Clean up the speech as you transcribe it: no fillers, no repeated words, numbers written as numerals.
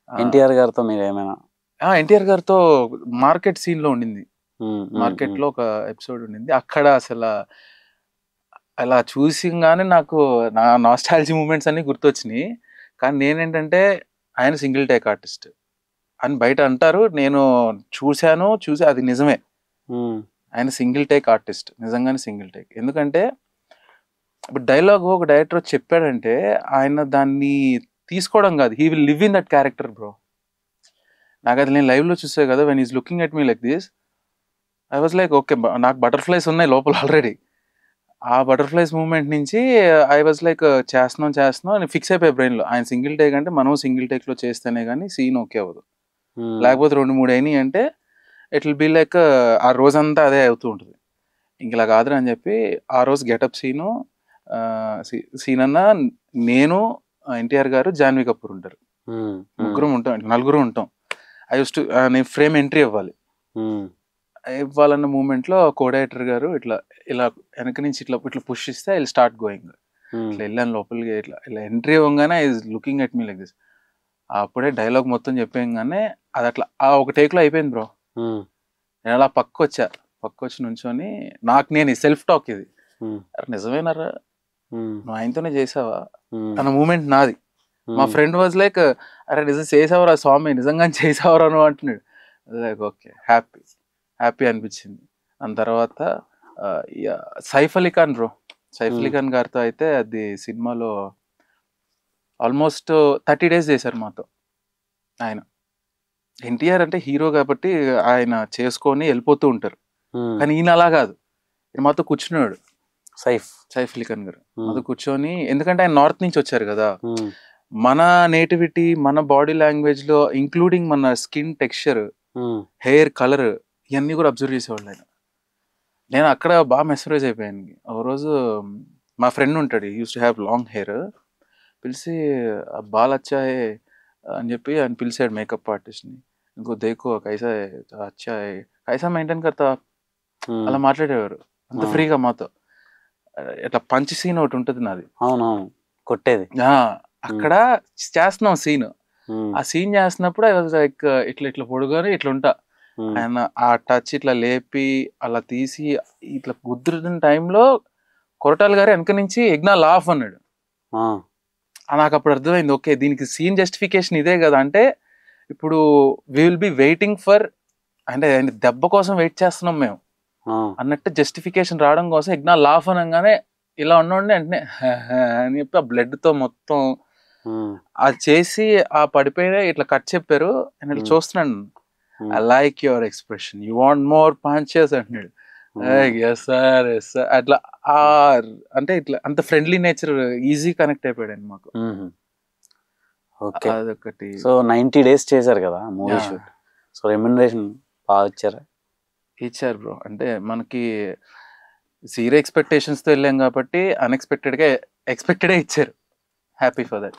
ఎన్టీఆర్ గారితో మీరు ఏమైనా? ఎన్టీఆర్ గారితో మార్కెట్ సీన్ లో ఉండింది. హ్మ్, హ్మ్, మార్కెట్ హ్మ్. లో ఒక ఎపిసోడ్ ఉండింది. అక్కడ అసలు అలా చూసింగానే నాకు నా నాస్టాలజీ మూమెంట్స్ అన్ని గుర్తొచ్చినాయి. కానీ నేనేంటంటే ఆయన సింగిల్ టేక్ ఆర్టిస్ట్ అని బయట అంటారు. నేను చూసి అది నిజమే. హ్మ్, ఆయన సింగిల్ టేక్ ఆర్టిస్ట్, నిజంగానే సింగిల్ టేక్. ఎందుకంటే ఇప్పుడు డైలాగ్ ఒక డైరెక్టర్ చెప్పాడంటే ఆయన దాన్ని తీసుకోవడం కాదు, he will live in that character bro. నాకు అది నేను లైవ్ లో చూసే కదా, when is looking at me like this, I was like okay, నాకు బటర్ఫ్లైస్ ఉన్నాయి లోపల ఆల్రెడీ. ఆ బటర్ఫ్లైస్ మూమెంట్ నుంచి ఐ వాజ్ లైక్ చేస్తున్నాం అని ఫిక్స్ అయిపోయి బ్రెయిన్లో. ఆయన సింగిల్ టేక్ అంటే మనం సింగిల్ టేక్లో చేస్తేనే కానీ సీన్ ఓకే అవ్వదు. హ్మ్, లేకపోతే 2-3 అయినాయి అంటే ఇట్ విల్ బీ లైక్ ఆ రోజంతా అదే అవుతూ ఉంటుంది. ఇంక ఇలా కాదురా అని చెప్పి ఆ రోజు గెటప్ సీన్ అన్న నేను, ఎన్టీఆర్ గారు, జాన్వీ కపూర్ ఉంటారు, హ్మ్, హ్మ్, ముగ్గురం ఉంటాం, నలుగురు ఉంటాం. ఐ యూస్ టు నేను ఫ్రేమ్ ఎంట్రీ ఇవ్వాలి. హ్మ్, ఇవ్వాలన్న మూమెంట్లో కోడైరెక్టర్ గారు ఇట్లా ఇలా వెనక నుంచి ఇట్లా ఇట్లా పుష్ ఇస్తే ఐ స్టార్ట్ గోయింగ్. హ్మ్, ఇట్లా వెళ్ళాను లోపలికి, ఇలా ఎంట్రీ ఇవ్వగానే I looking at me like this. అప్పుడే డైలాగ్ మొత్తం చెప్పేయంగానే అది అట్లా ఆ ఒక టేక్లో అయిపోయింది బ్రో. హ్మ్, నేను అలా పక్కొచ్చి నుంచొని నాకు నేను సెల్ఫ్ టాక్ ఇది, హ్మ్, అరే నిజమేనారా, హ్మ్, నువ్వు ఆయనతోనే చేసావా హ్మ్, అన్న మూమెంట్ నాది. మా హ్మ్, ఫ్రెండ్ వాజ్ లైక్, అరే నిజం చేసావరా స్వామి, నిజంగానే చేసావరా నువ్వు అంటున్నాడు. లైక్ ఓకే, హ్యాపీ అనిపించింది. దాని తర్వాత సైఫ్ అలీ ఖాన్ బ్రో, సైఫ్ అలీ ఖాన్ గారితో అయితే అది సినిమాలో ఆల్మోస్ట్ 30 days చేశారు మాతో ఆయన. ఎన్టీఆర్ అంటే హీరో కాబట్టి ఆయన చేసుకొని వెళ్ళిపోతూ ఉంటారు, హ్మ్. కానీ ఈయన అలా కాదు. ఈయన మాతో కూర్చున్నాడు, సైఫ్. సైఫ్ అలీ ఖాన్ గారు హ్మ్. మాతో కూర్చొని, ఎందుకంటే ఆయన నార్త్ నుంచి వచ్చారు కదా, హ్మ్, మన నేటివిటీ, మన బాడీ లాంగ్వేజ్ లో ఇంక్లూడింగ్ మన స్కిన్ టెక్స్చర్, హ్మ్, హెయిర్ కలర్, ఇవన్నీ కూడా అబ్జర్వ్ చేసేవాళ్ళు ఆయన. నేను అక్కడ బాగా మెస్మరైజ్ అయిపోయాను. ఒక రోజు మా ఫ్రెండ్ ఉంటాడు, use to have long hair, పిలిచి బాల్ అచ్చా హే అని చెప్పి ఆయన పిలిచాడు మేకప్ ఆర్టిస్ట్ని. ఇంకో దేకో కైసా హై, అచ్చా హై, కైసా మెయింటైన్ కర్తా, హ్మ్. అలా మాట్లాడేవారు అంత ఆ! ఫ్రీగా మాతో. ఇట్లా పంచ్ సీన్ ఒకటి ఉంటుంది నాది. అవునవును. కొట్టేది. అక్కడ చేస్తున్నాం సీన్. హ్మ్, ఆ సీన్ చేస్తున్నప్పుడు ఐ వాజ్ లైక్ ఇట్లా పొడుగుని ఇట్లా ఉంటా. హ్మ్, ఆయన ఆ టచ్ ఇట్లా లేపి అలా తీసి ఇట్లా కుదురుతున్న టైంలో కొరటాల గారు వెనక నుంచి ఎగ్నాల్ ఆఫ్ అన్నాడు. ఆ! నాకు అప్పుడు అర్థమైంది, ఓకే దీనికి సీన్ జస్టిఫికేషన్ ఇదే కదా. అంటే ఇప్పుడు we will be waiting for, అంటే ఆయన దెబ్బ కోసం వెయిట్ చేస్తున్నాం మేము ఆ! అన్నట్టు జస్టిఫికేషన్ రావడం కోసం ఎగ్నాల్ ఆఫ్ అనగానే ఇలా ఉండండి వెంటనే అని చెప్పి ఆ బ్లడ్ తో మొత్తం హ్మ్, అది చేసి ఆ పడిపోయిన ఇట్లా కట్ చెప్పారు. నేను ఇట్లా హ్మ్, చూస్తున్నాను, హ్మ్, I like your expression, you want more punches అంటున్నాడు. హ్మ్, ఎస్ సార్ ఎస్ సార్ అట్లా ఆ అంటే ఇట్లా అంత ఫ్రెండ్లీ నేచర్, ఈజీ కనెక్ట్ అయిపోయాడు మాకు. హుహు. ఓకే. అదొకటి. సో 90 days చేశారు కదా మూవీ ఆ, షూట్. సో రెమ్యునరేషన్ బాగా ఇచ్చారా? ఇచ్చారు బ్రో. అంటే మనకి జీరో ఎక్స్పెక్టేషన్స్ తో వెళ్ళాం కాబట్టి అన్ఎక్స్పెక్టెడ్ గా ఎక్స్పెక్టెడే ఇచ్చారు. Happy for that.